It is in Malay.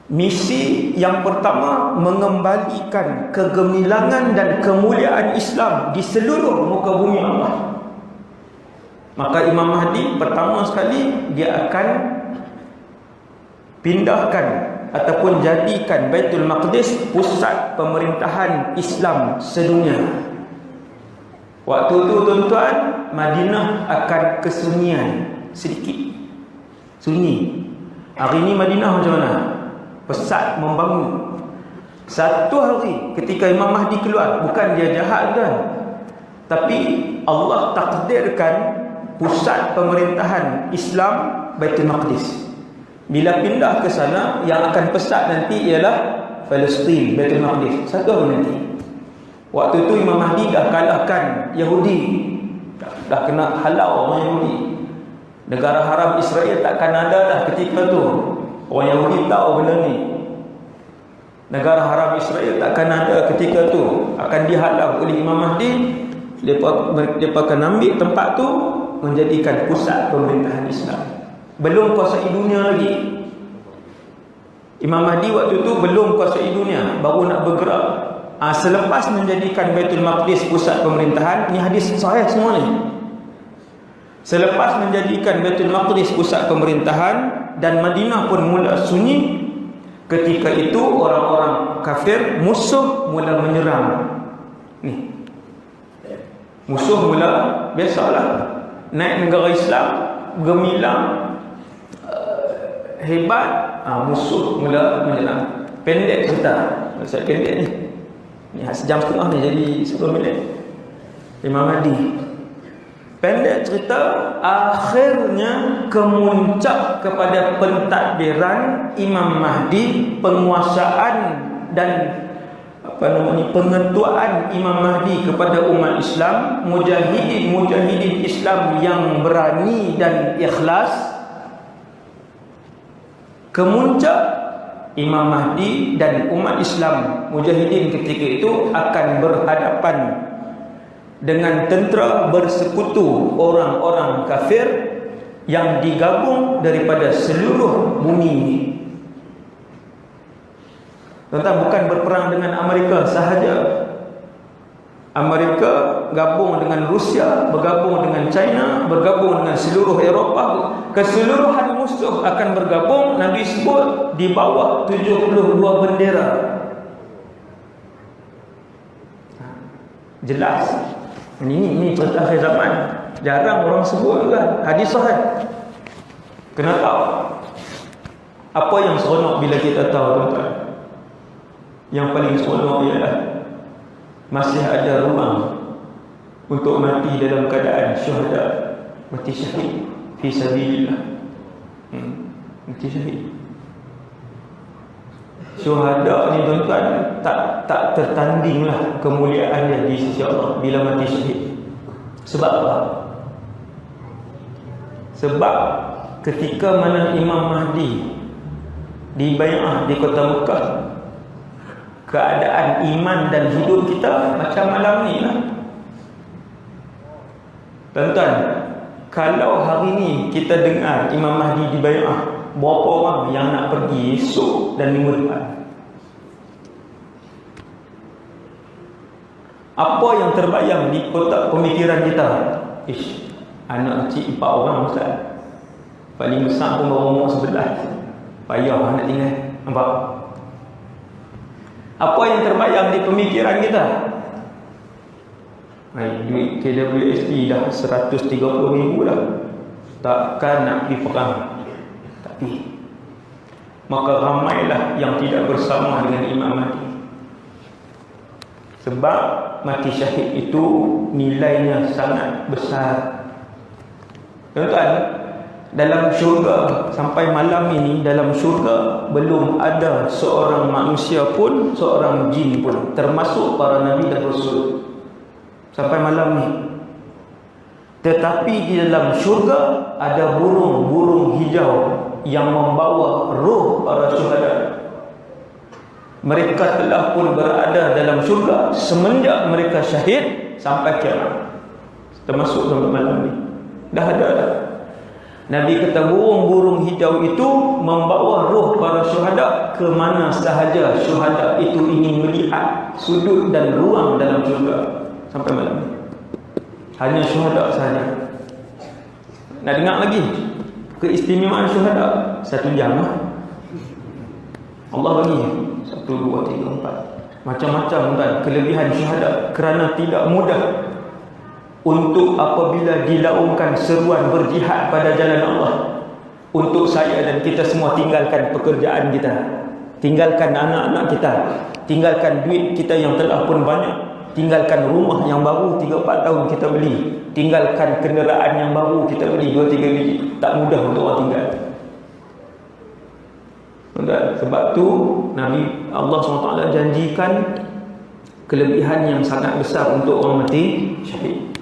Misi yang pertama, mengembalikan kegemilangan dan kemuliaan Islam di seluruh muka bumi Allah. Maka Imam Mahdi pertama sekali dia akan pindahkan ataupun jadikan Baitul Maqdis pusat pemerintahan Islam sedunia. Waktu itu tuan-tuan, Madinah akan kesunyian sedikit. Sunyi. Hari ini Madinah macam mana? Pesat membangun. Satu hari ketika Imam Mahdi keluar, bukan dia jahat kan, tapi Allah takdirkan pusat pemerintahan Islam Baitul Maqdis. Bila pindah ke sana, yang akan pesat nanti ialah Palestin, Baitul Maqdis. Satu hari nanti. Waktu itu Imam Mahdi dah kalahkan Yahudi, dah kena halau orang Yahudi. Negara haram Israel takkan ada dah ketika tu. Orang Yahudi tahu benda ni. Negara haram Israel takkan ada ketika tu. Akan dihalau oleh Imam Mahdi. Mereka akan ambil tempat tu, menjadikan pusat pemerintahan Islam. Belum kuasai dunia lagi. Imam Mahdi waktu tu belum kuasai dunia, baru nak bergerak. Selepas menjadikan Baitul Maqdis pusat pemerintahan, ni hadis sahih semua ni. Selepas menjadikan Baitul Maqdis pusat pemerintahan dan Madinah pun mula sunyi, ketika itu orang-orang kafir, musuh mula menyerang. Ni. Musuh mula, biasalah, naik negara Islam, gemilang, hebat, musuh mula menyerang. Pendek cerita. Maksud pendek ni. Ni sejam setengah ni jadi 10 minit. Imam Mahdi. Pendek cerita, akhirnya kemuncak kepada pentadbiran Imam Mahdi, penguasaan dan pengetuaan Imam Mahdi kepada umat Islam, mujahidin Islam yang berani dan ikhlas. Kemuncak Imam Mahdi dan umat Islam mujahidin ketika itu akan berhadapan dengan tentera bersekutu orang-orang kafir yang digabung daripada seluruh bumi ini. Tuan-tuan, bukan berperang dengan Amerika sahaja. Amerika gabung dengan Rusia, bergabung dengan China, bergabung dengan seluruh Eropah. Keseluruhan musuh akan bergabung, Nabi sebut, di bawah 72 bendera. Jelas. Ini cerita akhir zaman. Jarang orang sebut kan. Hadis sahih. Kena tahu. Apa yang seronok bila kita tahu, tuan-tuan? Yang paling seronok ialah masih ada ruang untuk mati dalam keadaan syuhada, mati syahid fi sabilillah. Mati syahid. Syuhada ni, tuan-tuan, tak tertandinglah kemuliaannya di sisi Allah bila mati syahid. Sebab apa? Sebab ketika mana Imam Mahdi dibai'ah di kota Mekah, keadaan iman dan hidup kita macam malam ni lah. Tuan-tuan, kalau hari ni kita dengar Imam Mahdi dibai'ah, berapa orang yang nak pergi esok dan minggu depan? Apa yang terbayang di kotak pemikiran kita? Anak kecil 4 orang Ustaz, paling besar pun baru umur 11. Payah nak tinggal. Nampak? Apa yang terbayang di pemikiran kita? Duit KWSP dah 130,000 dah. Takkan nak pergi perang. Tapi maka ramailah yang tidak bersama dengan Imam Mahdi. Sebab mati syahid itu nilainya sangat besar. Tuan-tuan, dalam syurga sampai malam ini, dalam syurga belum ada seorang manusia pun, seorang jin pun, termasuk para nabi dan rasul sampai malam ni. Tetapi di dalam syurga ada burung-burung hijau yang membawa ruh para syuhada. Mereka telah pun berada dalam syurga semenjak mereka syahid sampai kiamat, termasuk sampai malam ni. Dah ada dah. Nabi kata burung-burung hijau itu membawa ruh para syuhada ke mana sahaja syuhada itu ingin melihat sudut dan ruang dalam syurga sampai malam. Hanya syuhada sahaja. Nak dengar lagi keistimewaan syuhada? 1 jam lah. Allah bagi 1, 2, 3, 4 macam-macam tuan kelebihan syuhada, kerana tidak mudah untuk apabila dilaungkan seruan berjihad pada jalan Allah. Untuk saya dan kita semua tinggalkan pekerjaan kita, tinggalkan anak-anak kita, tinggalkan duit kita yang telah pun banyak, tinggalkan rumah yang baru 3-4 tahun kita beli, tinggalkan kenderaan yang baru kita beli 2-3 biji. Tak mudah untuk orang tinggal. Sebab tu Nabi Allah SWT janjikan kelebihan yang sangat besar untuk orang mati syahid.